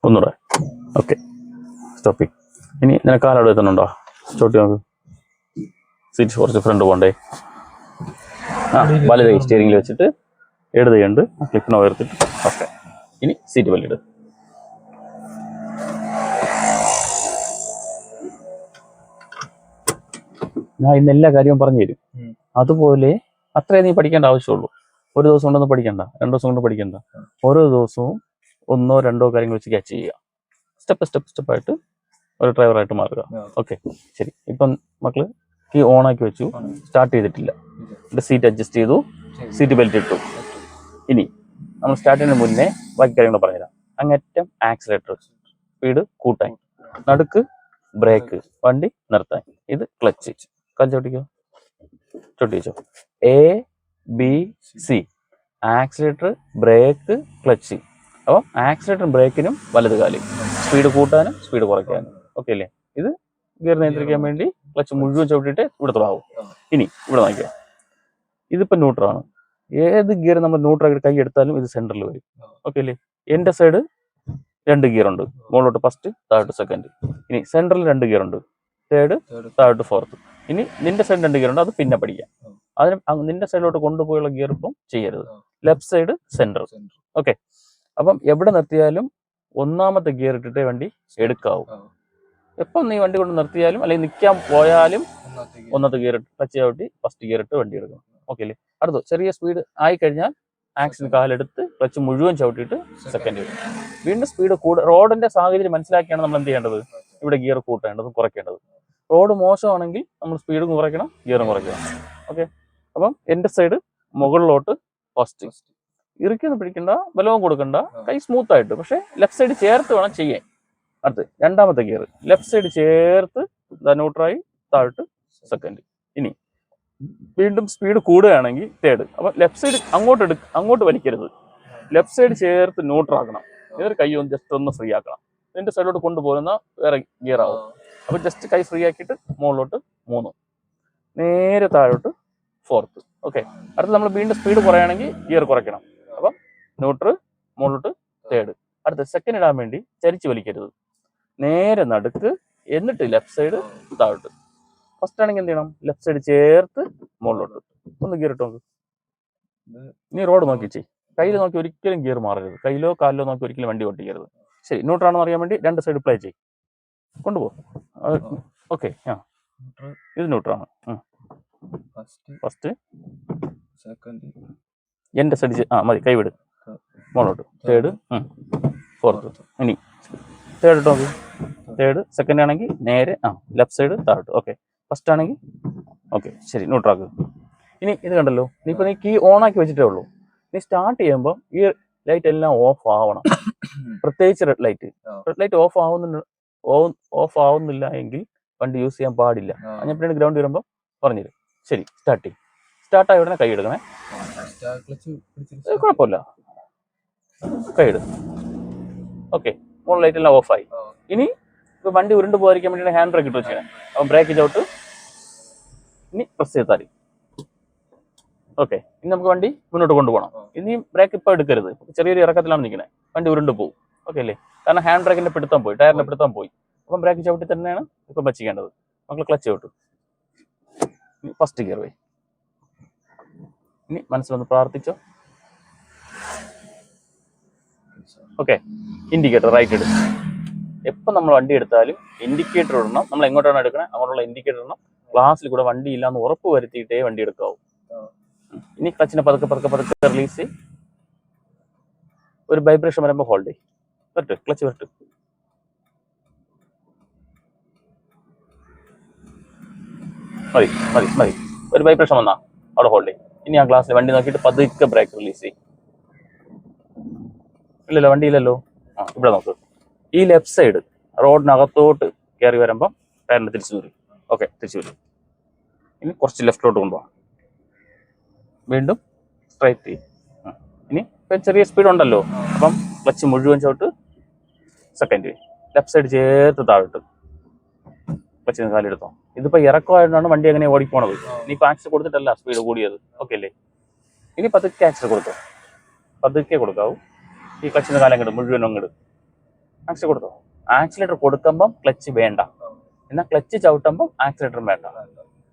ഒന്നുകൂടെ. Okay, stopping. ഇനി നിനക്ക് കാലവിടെ എത്തുന്നുണ്ടോ? ചോട്ടി നോക്ക്. സീറ്റ് കുറച്ച് ഫ്രണ്ട് പോകണ്ടേ? വലത് കൈ സ്റ്റിയറിംഗിൽ വെച്ചിട്ട് ഇടത് കണ്ട് ക്ലിപ്പിനെ ഉയർത്തിട്ട്. ഓക്കെ, ഇനി സീറ്റ് ബെൽറ്റ് ഇട്. ഞാൻ ഇന്ന് എല്ലാ കാര്യവും പറഞ്ഞു തരും. അതുപോലെ അത്രേ നീ പഠിക്കേണ്ട ആവശ്യമുള്ളൂ. ഒരു ദിവസം കൊണ്ടൊന്നും പഠിക്കണ്ട, 2 ദിവസം കൊണ്ട് പഠിക്കണ്ട. ഓരോ ദിവസവും 1 or 2 കാര്യങ്ങൾ വെച്ച് ക്യാച്ച് ചെയ്യുക. സ്റ്റെപ്പായിട്ട് ഒരു ഡ്രൈവറായിട്ട് മാറുക. ഓക്കെ, ശരി. ഇപ്പം മക്കള് കീ ഓണാക്കി വെച്ചു, സ്റ്റാർട്ട് ചെയ്തിട്ടില്ല. സീറ്റ് അഡ്ജസ്റ്റ് ചെയ്തു, സീറ്റ് ബെൽറ്റ് ഇട്ടു. ഇനി നമ്മൾ സ്റ്റാർട്ട് ചെയ്യുന്നതിന് മുന്നേ ബാക്കി കാര്യങ്ങൾ പറഞ്ഞുതരാം. അങ്ങറ്റം ആക്സിലേറ്റർ, സ്പീഡ് കൂട്ടാൻ. നടുക്ക് ബ്രേക്ക്, വണ്ടി നിർത്താൻ. ഇത് ക്ലച്ച്. ചവിട്ടിക്കോ, ചവിട്ടിച്ചോ. ABC, accelerator, brake, clutch. അപ്പം ആക്സിലേറ്ററും ബ്രേക്കിനും വലത് കാല്, സ്പീഡ് കൂട്ടാനും സ്പീഡ് കുറയ്ക്കാനും. ഓക്കെ അല്ലേ? ഇത് ഗിയർ നിയന്ത്രിക്കാൻ വേണ്ടി ക്ലച്ച് മുഴുവൻ ചവിട്ടിയിട്ട് ഇവിടെ തുടങ്ങും. ഇനി ഇവിടെ നോക്കിയാൽ ഇതിപ്പോൾ ന്യൂട്രാണ്. ഏത് ഗിയർ നമ്മൾ ന്യൂട്രാക്കി കൈ എടുത്താലും ഇത് സെൻറ്ററിൽ വരും. ഓക്കെ അല്ലേ? എൻ്റെ സൈഡ് 2 ഗിയർ ഉണ്ട്, മുകളിലോട്ട് ഫസ്റ്റ്, താഴോട്ട് സെക്കൻഡ്. ഇനി സെൻട്രൽ 2 ഗിയർ ഉണ്ട്, തേർഡ്, താഴോട്ട് ഫോർത്ത്. ഇനി നിന്റെ സൈഡ് 2 ഗിയർ ഉണ്ട്, അത് പിന്നെ പഠിക്കാം. അതിന് നിന്റെ സൈഡിലോട്ട് കൊണ്ടുപോയുള്ള ഗിയർ ഇപ്പം ചെയ്യരുത്. Left side centre. ഓക്കെ, അപ്പം എവിടെ നിർത്തിയാലും 1ാമത്തെ ഗിയർ ഇട്ടിട്ടേ വണ്ടി എടുക്കാവൂ. എപ്പം നീ വണ്ടി കൊണ്ട് നിർത്തിയാലും അല്ലെങ്കിൽ നിൽക്കാൻ പോയാലും 1ാമത്തെ ഗിയർ ഇട്ട് ടച്ച് ചവിട്ടി ഫസ്റ്റ് ഗിയർ ഇട്ട് വണ്ടി എടുക്കണം. ഓക്കെ അല്ലേ? അടുത്ത് ചെറിയ സ്പീഡ് ആയി കഴിഞ്ഞാൽ ആക്സിൽ കാലെടുത്ത് ക്ലച്ച് മുഴുവൻ ചവിട്ടിയിട്ട് സെക്കൻഡ് ഇടും. വീണ്ടും സ്പീഡ് റോഡിന്റെ സാഹചര്യം മനസ്സിലാക്കിയാണ് നമ്മൾ എന്ത് ചെയ്യേണ്ടത്, ഇവിടെ ഗിയർ കൂട്ടേണ്ടതും കുറയ്ക്കേണ്ടത്. റോഡ് മോശമാണെങ്കിൽ നമ്മൾ സ്പീഡും കുറയ്ക്കണം, ഗിയറും കുറയ്ക്കണം. ഓക്കെ, അപ്പം എൻ്റെ സൈഡ് മുകളിലോട്ട് ഫസ്റ്റ്. ഇറുക്കിയൊന്നും പിടിക്കണ്ട, ബലവും കൊടുക്കണ്ട, കൈ സ്മൂത്ത് ആയിട്ട്. പക്ഷെ ലെഫ്റ്റ് സൈഡ് ചേർത്ത് വേണം ചെയ്യാൻ. അടുത്ത് 2ാമത്തെ ഗിയർ ലെഫ്റ്റ് സൈഡ് ചേർത്ത് ന്യൂട്രായി താഴോട്ട് സെക്കൻഡ്. ഇനി വീണ്ടും സ്പീഡ് കൂടുകയാണെങ്കിൽ തേർഡ്. അപ്പം ലെഫ്റ്റ് സൈഡ് അങ്ങോട്ട് വലിക്കരുത്, ലെഫ്റ്റ് സൈഡ് ചേർത്ത് ന്യൂട്രാക്കണം. വേറെ കൈ ഒന്ന് ജസ്റ്റ് ഒന്ന് ഫ്രീ ആക്കണം. നിന്റെ സൈഡിലോട്ട് കൊണ്ടുപോകുന്ന വേറെ ഗിയർ ആവും. അപ്പം ജസ്റ്റ് കൈ ഫ്രീ ആക്കിയിട്ട് മുകളിലോട്ട് 3, നേരെ താഴോട്ട് 4th. ഓക്കെ, അടുത്ത് നമ്മൾ വീണ്ടും സ്പീഡ് കുറയാണെങ്കിൽ ഗിയർ കുറയ്ക്കണം. അപ്പം ന്യൂട്രൽ, മുകളിലോട്ട് തേർഡ്. അടുത്ത സെക്കൻഡ് ഇടാൻ വേണ്ടി ചരിച്ച് വലിക്കരുത്, നേരെ നടുക്ക്, എന്നിട്ട് ലെഫ്റ്റ് സൈഡ് താഴോട്ട്. ഫസ്റ്റ് ആണെങ്കിൽ എന്ത് ചെയ്യണം, ലെഫ്റ്റ് സൈഡ് ചേർത്ത് മുകളിലോട്ട്. ഒന്ന് ഗിയർ ഇട്ടോ. നീ റോഡ് നോക്കി ചെയ്, കയ്യിൽ നോക്കി ഒരിക്കലും ഗിയർ മാറരുത്. കയ്യിലോ കാലിലോ നോക്കി ഒരിക്കലും വണ്ടി ഓട്ടിക്കരുത്. ശരി, ന്യൂട്രാണെന്ന് അറിയാൻ വേണ്ടി 2 സൈഡ് പ്ലേ ചെയ്യും, കൊണ്ടുപോകും. ഓക്കെ, ഇത് ന്യൂട്രാണ്. ഫസ്റ്റ് എൻ്റെ സൈഡ് മതി, കൈവിട്, മുകളിലോട്ട് തേർഡ്, ഫോർത്ത്. ഇനി തേർഡ് ഇട്ടോ നോക്കി. തേർഡ്. സെക്കൻഡ് ആണെങ്കിൽ നേരെ ലെഫ്റ്റ് സൈഡ് താഴോട്ട്. ഓക്കെ, ഫസ്റ്റ് ആണെങ്കിൽ ഓക്കെ, ശരി, ന്യൂട്രാക്ക്. ഇനി ഇത് കണ്ടല്ലോ, നീ കീ ഓണാക്കി വെച്ചിട്ടേ ഉള്ളൂ. നീ സ്റ്റാർട്ട് ചെയ്യുമ്പോൾ ഈ ലൈറ്റ് എല്ലാം ഓഫ് ആവണം, പ്രത്യേകിച്ച് റെഡ് ലൈറ്റ് ഓഫ് ആവുന്നില്ല എങ്കിൽ വണ്ടി യൂസ് ചെയ്യാൻ പാടില്ല. ഞാൻ പിന്നീട് ഗ്രൗണ്ട് വരുമ്പോൾ പറഞ്ഞുതരും. ശരി, സ്റ്റാർട്ടായ ഉടനെ കൈ എടുക്കണേ. കുഴപ്പമില്ല, കൈ ഇട്. ഓക്കെ, മുകളിൽ ലൈറ്റ് എല്ലാം ഓഫായി. ഇനി ഇപ്പോൾ വണ്ടി ഉരുണ്ട് പോകാതിരിക്കാൻ വേണ്ടിയാണ് ഹാൻഡ് ബ്രേക്ക് ഇട്ട് വെച്ചത്. അപ്പം ബ്രേക്ക് ചവിട്ട്, ഇനി പ്രസ് ചെയ്താൽ. ഓക്കെ, ഇനി നമുക്ക് വണ്ടി മുന്നോട്ട് കൊണ്ടുപോകണം. ഇനി ബ്രേക്ക് ഇപ്പോൾ എടുക്കരുത്, ചെറിയൊരു ഇറക്കത്തിലാണ് നിൽക്കണേ, വണ്ടി ഉരുണ്ട് പോകും. ഓക്കെ അല്ലേ? കാരണം ഹാൻഡ് ബ്രേക്കിന്റെ പിടുത്തം പോയി, ടയറിന്റെ പിടുത്തം പോയി. അപ്പം ബ്രേക്ക് ചവിട്ടി തന്നെയാണ് ഇപ്പം വെച്ചിക്കേണ്ടത്. നമുക്ക് ക്ലച്ച് ചവിട്ടു. ഇനി ഫസ്റ്റ് ഗിയർ പോയി. ഇനി മനസ്സിലൊന്ന് പ്രാർത്ഥിച്ചോ. ഓക്കെ, ഇൻഡിക്കേറ്റർ റൈറ്റ് ഇടും. എപ്പോൾ നമ്മൾ വണ്ടി എടുത്താലും ഇൻഡിക്കേറ്റർ ഇടണം. നമ്മൾ എങ്ങോട്ടാണ് എടുക്കണേ അങ്ങോട്ടുള്ള ഇൻഡിക്കേറ്റർ ഇടണം. ഗ്ലാസ്സിൽ കൂടെ വണ്ടി ഇല്ലാന്ന് ഉറപ്പ് വരുത്തിയിട്ടേ വണ്ടി എടുക്കാവൂ. ഇനി ക്ലച്ചിനെ പതുക്കെ റിലീസ് ചെയ്യും. ഒരു വൈബ്രേഷൻ വരുമ്പോൾ ഹോൾഡ് ചെയ്യും. വരട്ടെ, ക്ലച്ച് വരട്ടെ. മതി. ഒരു വൈബ്രേഷൻ വന്നാ അവിടെ ഹോൾഡ് ചെയ്യും. ഇനി ആ ഗ്ലാസ്സിൽ വണ്ടി നോക്കിയിട്ട് പതുക്കെ ബ്രേക്ക് റിലീസ് ചെയ്യും. ഇല്ലല്ലോ, വണ്ടിയില്ലല്ലോ. ഇവിടെ നോക്ക്. ഈ ലെഫ്റ്റ് സൈഡ് റോഡിനകത്തോട്ട് കയറി വരുമ്പം ടയറിന് തിരിച്ചു വരും. ഓക്കെ, തിരിച്ചു വരും. ഇനി കുറച്ച് ലെഫ്റ്റിലോട്ട് കൊണ്ടുപോകാം. വീണ്ടും സ്ട്രൈറ്റ് ചെയ്യും. ഇനി ഇപ്പം ചെറിയ സ്പീഡ് ഉണ്ടല്ലോ, അപ്പം ക്ലച്ച് മുഴുവൻ ചവിട്ട് സെക്കൻഡ്. ലെഫ്റ്റ് സൈഡ് ചേർത്ത് താഴോട്ട് ക്ലച്ചിന് കാലെടുത്തോ. ഇതിപ്പോൾ ഇറക്കമായിട്ടാണ് വണ്ടി അങ്ങനെ ഓടിപ്പോണത്. ഇനിയിപ്പോൾ ആക്സിൽ കൊടുത്തിട്ടല്ല സ്പീഡ് കൂടിയത്. ഓക്കെ അല്ലേ? ഇനി പതുക്കെ ആക്സിൽ കൊടുത്തോ, പതുക്കെ കൊടുക്കാവൂ. ഈ ക്ലച്ചിന് കാലം അങ്ങോട്ട് മുഴുവൻ അങ്ങോട്ട് ആക്സിലേറ്റർ കൊടുത്തോ. ആക്സിലേറ്റർ കൊടുക്കുമ്പം ക്ലച്ച് വേണ്ട, എന്നാൽ ക്ലച്ച് ചവിട്ടുമ്പോൾ ആക്സിലേറ്ററും വേണ്ട.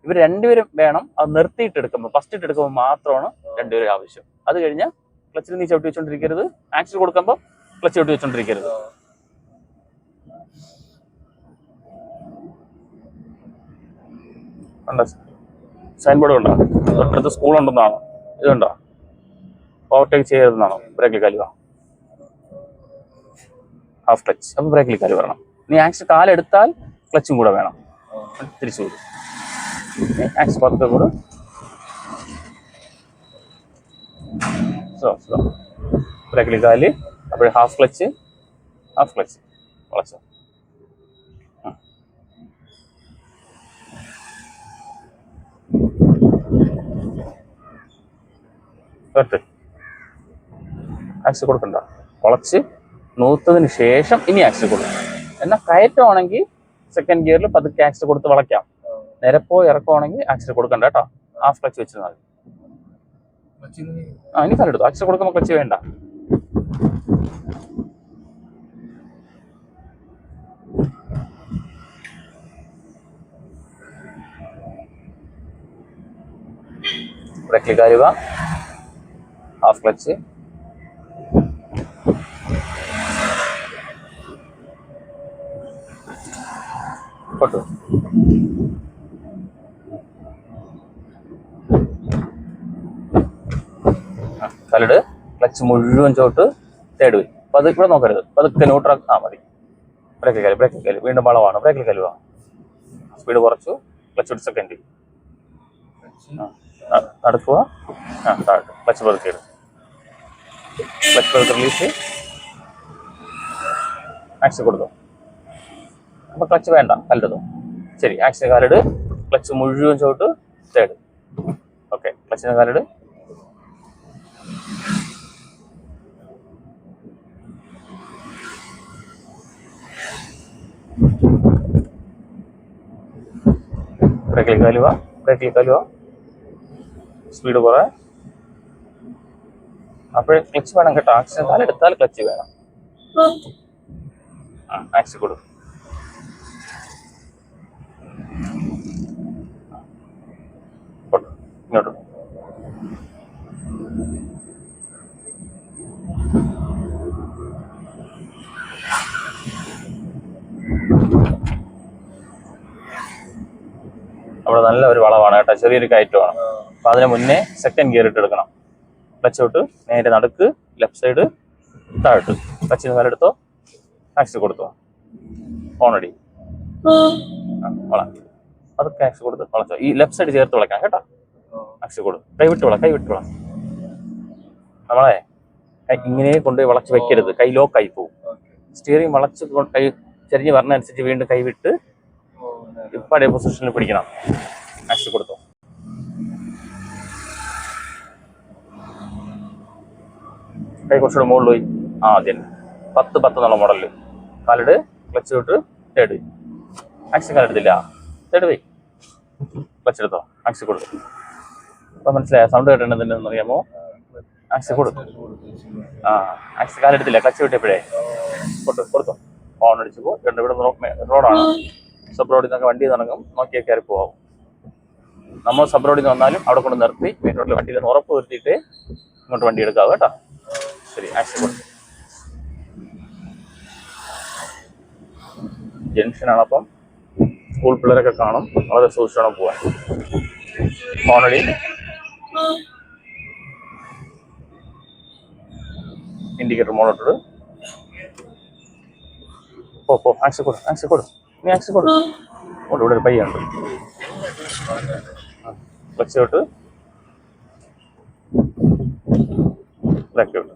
ഇവർ രണ്ടുപേരും വേണം. അത് നിർത്തിയിട്ട് എടുക്കുമ്പോൾ, ഫസ്റ്റ് ഇട്ട് എടുക്കുമ്പോൾ മാത്രമാണ് രണ്ടുപേരും ആവശ്യം. അത് കഴിഞ്ഞാൽ ക്ലച്ചിൽ നീ ചവിട്ടി വെച്ചോണ്ടിരിക്കരുത്, ആക്സിൽ കൊടുക്കുമ്പോൾ ക്ലച്ച് ചവിട്ടി വെച്ചോണ്ടിരിക്കരുത്. സൈൻ ബോർഡ് ഉണ്ടോ? തൊട്ടടുത്ത് സ്കൂളുണ്ടെന്നാണോ? ഇതുണ്ടോ? ഓവർടേക്ക് ചെയ്യരുതെന്നാണോ? ബ്രേക്കിൽ കാലുക, ഹാഫ് ക്ലച്ച്. അപ്പോൾ ബ്രേക്കിൽ കാല് വരണം. നീ ആക്സിൽ കാലെടുത്താൽ ക്ലച്ചും കൂടെ വേണം. തിരിച്ചു വരും. ആക്സിൽ പതുക്കെ കൂടെ സ്ലോ. ബ്രേക്കിൽ കാല്. അപ്പോൾ ഹാഫ് ക്ലച്ച് വളച്ചോ. ആക്സിൽ കൊടുക്കണ്ട, വളച്ച് നൂത്തതിന് ശേഷം ഇനി ആക്സിൽ കൊടുക്കണം. എന്നാൽ കയറ്റമാണെങ്കിൽ സെക്കൻഡ് ഗിയറിൽ പതുക്കെ ആക്സിൽ കൊടുത്ത് വളയ്ക്കാം. നിരപ്പോ ഇറക്കമാണെങ്കിൽ ആക്സിൽ കൊടുക്കണ്ട കേട്ടോ. ഹാഫ് ക്ലച്ച് വെച്ചിരുന്നാൽ മതി. ഇനി കാലെടുത്തു. ആക്സിൽ കൊടുക്കുമ്പോൾ ക്ലച്ച് വേണ്ട. ബ്രേക്കിൽ കാലുക, ഹാഫ് ക്ലച്ച്. കൊട്ടു. കാലിട്. ക്ലച്ച് മുഴുവൻ ചോട്ട് തേർഡ് വീൽ. അത് ഇവിടെ നോക്കരുത്, പതുക്കെ ന്യൂട്രൽ. മതി. ബ്രേക്കിൽ കാല്. വീണ്ടും വളവാണ്. ബ്രേക്കിൽ കാലുക. സ്പീഡ് കുറച്ചു. ക്ലച്ച് ഒരു സെക്കൻഡ് നടക്കുക. താഴോട്ട് ക്ലച്ച് പതുക്കെ ഇടും. ക്ലച്ച് പതുക്കെ റിലീസ്. ആക്സിൽ കൊടുത്തു. അപ്പോൾ ക്ലച്ച് വേണ്ട, കല്ലെടുത്തു. ശരി, ആക്സിൽ കാലിട്. ക്ലച്ച് മുഴുവൻ ചോട്ട് തേർഡ്. ഓക്കെ, ക്ലച്ചിന് കാലിട്. ബ്രേക്കിൽ കാലുക. സ്പീഡ് കുറേ. അപ്പോഴേ ക്ലച്ച് വേണം കേട്ടോ. ആക്സിൽ കാലെടുത്താൽ ക്ലച്ച് വേണം. ആക്സിൽ കൊടുക്കും. ഇങ്ങോട്ട്. അവിടെ നല്ല ഒരു വളവാണ് കേട്ടോ, ചെറിയൊരു കയറ്റമാണ്. അപ്പൊ അതിന് മുന്നേ സെക്കൻഡ് ഗിയർ ഇട്ട് എടുക്കണം. ക്ലച്ച് ഔട്ട്, നേരെ നടുക്ക്, ലെഫ്റ്റ് സൈഡ്, താഴോട്ട്. ക്ലച്ചിന് കാലെടുത്തോ, ആക്സിൽ കൊടുത്തോ. ഓണടി വള. അതൊക്കെ ആക്സിൽ കൊടുത്ത് വളച്ചോ. ഈ ലെഫ്റ്റ് സൈഡ് ചേർത്ത് വളയ്ക്കാം കേട്ടോ. ആക്സിൽ കൊടു. കൈവിട്ട് വള. നമ്മളെ ഇങ്ങനെ കൊണ്ടുപോയി വളച്ച് വെക്കരുത്, കൈ ലോക്കായി പോകും. സ്റ്റിയറിംഗ് വളച്ച് കൈ ചെരിഞ്ഞ് പറഞ്ഞനുസരിച്ച് വീണ്ടും കൈവിട്ട് ഇപ്പഴേ പൊസിഷനിൽ പിടിക്കണം. ആക്സിൽ കൊടുത്തോ. കൈ കുറച്ചുകൂടെ മുകളിൽ പോയി. ആദ്യം 10 എന്നുള്ള മോഡലിൽ കാലിട്. ക്ലച്ച് തൊട്ട് തേർഡ്. ആക്സിൽ കാലെടുത്തില്ല, തേർഡ് പോയി. ക്ലച്ച് എടുത്തോ, ആക്സിൽ കൊടുത്തു. അപ്പൊ മനസ്സിലായോ സൗണ്ട് കേട്ടിട്ടുണ്ടെന്ന് അറിയാമോ? ആക്സിൽ കൊടുത്തു. ആക്സിൽ കാലെടുത്തില്ല, ക്ലച്ച് വിട്ടപ്പോഴേ കൊടുത്തോ. ഹോൺ അടിച്ചപ്പോ ഇവിടെ റോഡാണ്. സബ് റോഡിൽ നിന്നൊക്കെ വണ്ടി ഇറങ്ങും, നോക്കിയാൽ കയറി പോവാം. നമ്മൾ സബ് റോഡിൽ നിന്ന് വന്നാലും അവിടെ കൊണ്ട് നിർത്തി മെയിൻ റോഡിൽ വണ്ടിയിൽ നിന്ന് ഉറപ്പ് വരുത്തിയിട്ട് ഇങ്ങോട്ട് വണ്ടി എടുക്കാവൂ കേട്ടോ. ശരി, ആക്സിൽ കൊടുത്തു. ജംഗ്ഷനാണ്, അപ്പം സ്കൂൾ പിള്ളേരൊക്കെ കാണും. വളരെ സൂക്ഷിച്ചോണം പോവാൻ. ഹോണടി. ഇൻഡിക്കേറ്റർ മോളോട്ട്. പോ. ആക്സിൽ കൊടു. നീ ആക്സിൽ കൊടു. ഇവിടെ ഒരു പയ്യുണ്ട്. Clutch out, brake out.